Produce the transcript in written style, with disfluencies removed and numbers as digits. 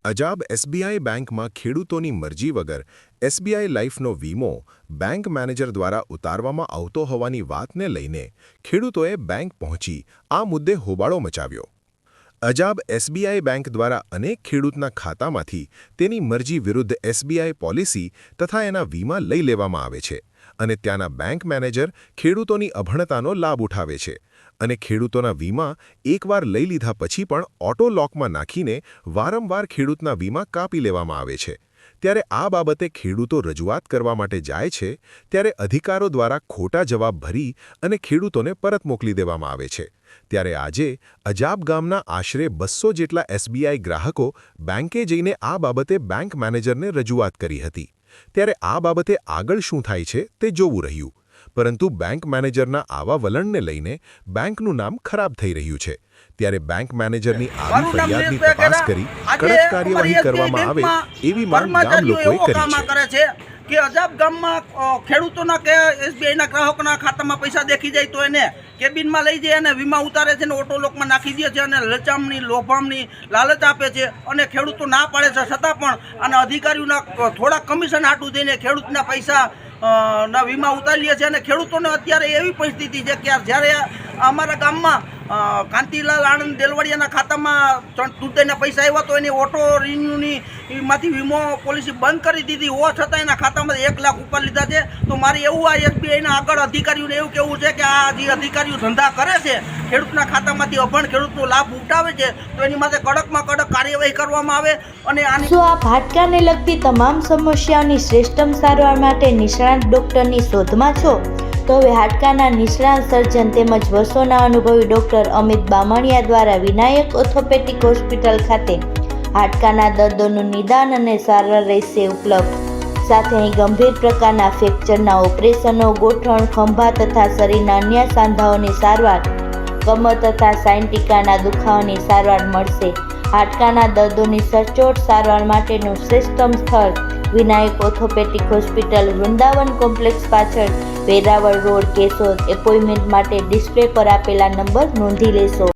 Ajab SBI બેંકમાં ખેડૂતોની મરજી વગર એસબીઆઈ લાઈફનો વીમો બેંક મેનેજર દ્વારા ઉતારવામાં આવતો હોવાની વાતને લઈને ખેડૂતોએ બેંક પહોંચી આ મુદ્દે હોબાળો મચાવ્યો। અજાબ એસબીઆઈ બેંક દ્વારા અનેક ખેડૂતના ખાતામાંથી તેની મરજી વિરુદ્ધ એસબીઆઈ પોલિસી તથા એના વીમા લઈ લેવામાં આવે છે અને ત્યાંના બેંક મેનેજર ખેડૂતોની અભણતાનો લાભ ઉઠાવે છે અને ખેડૂતોના વીમા એકવાર લઈ લીધા પછી પણ ઓટો લોકમાં નાખીને વારંવાર ખેડૂતના વીમા કાપી લેવામાં આવે છે। ત્યારે આ બાબતે ખેડૂતો રજૂઆત કરવા માટે જાય છે ત્યારે અધિકારો દ્વારા ખોટા જવાબ ભરી અને ખેડૂતોને પરત મોકલી દેવામાં આવે છે। ત્યારે આજે અજાબ ગામના આશરે 200 જેટલા એસબીઆઈ ગ્રાહકો બેંકે જઈને આ બાબતે બેંક મેનેજરને રજૂઆત કરી હતી। ત્યારે આ બાબતે આગળ શું થાય છે તે જોવું રહ્યું, પરંતુ બેંક મેનેજરના આવા વલણને લઈને બેંકનું નામ ખરાબ થઈ રહ્યું છે। ત્યારે બેંક મેનેજરની આવી ફરિયાદની તપાસ કરી કડક કાર્યવાહી કરવામાં આવે એવી માંગ ગામ લોકોએ કરી છે। કે અજાબ ગામમાં ખેડૂતોના કે એસબીઆઈના ગ્રાહકોના ખાતામાં પૈસા દેખી જાય તો એને કેબિનમાં લઈ જાય અને વીમા ઉતારે છે ને ઓટો લોકમાં નાખી દે છે અને લચામણી લોભામણી લાલચ આપે છે અને ખેડૂતો ના પાડે છે છતાં પણ અને અધિકારીઓના થોડા કમિશન હાટું દઈને ખેડૂતના પૈસા ના વીમા ઉતારી લે છે અને ખેડૂતોને અત્યારે એવી પરિસ્થિતિ છે કે જ્યારે અમારા ગામમાં કાંતિલાલ આનંદ દેલવાડિયાના ખાતામાં તૂટેના પૈસા આવ્યા તો એની ઓટો રિન્યુની માંથી વીમો પોલિસી બંધ કરી દીધી હોવા છતાં એના ખાતામાં 1 લાખ ઉપર લીધા છે। તો મારે એવું આ એસબીઆઈના આગળ અધિકારીઓને એવું કહેવું છે કે આ જે અધિકારીઓ ધંધા કરે છે ખેડૂતના ખાતામાંથી અભણ ખેડૂતનો લાભ ઉઠાવે છે તો એની માટે કડકમાં કડક કાર્યવાહી કરવામાં આવે અને આની શું આપ હાડકાને લગતી તમામ સમસ્યાઓની શ્રેષ્ઠતમ સારવાર માટે નિષ્ણાત ડૉક્ટરની શોધમાં છો? તો હવે હાડકાના નિષ્ણાત સર્જન તેમજ વર્ષોના અનુભવી ડૉક્ટર અમિત બામણિયા દ્વારા વિનાયક ઓર્થોપેડિક હોસ્પિટલ ખાતે હાડકાના દર્દોનું નિદાન અને સારવાર રહેશે ઉપલબ્ધ। સાથે અહીં ગંભીર પ્રકારના ફ્રેક્ચરના ઓપરેશનો, ગોઠણ, ખંભા તથા શરીરના અન્ય સાંધાઓની સારવાર, કમર તથા સાયન્ટિકાના દુખાવાની સારવાર મળશે। હાડકાના દર્દોની સચોટ સારવાર માટેનું શ્રેષ્ઠતમ સ્થળ Vinayak orthopaedic hospital, Vrindavan complex પાછળ, વેરાવળ રોડ, કેશોદ। એપોઇન્ટમેન્ટ માટે ડિસ્પ્લે પર આપેલા નંબર નોંધી લેશો।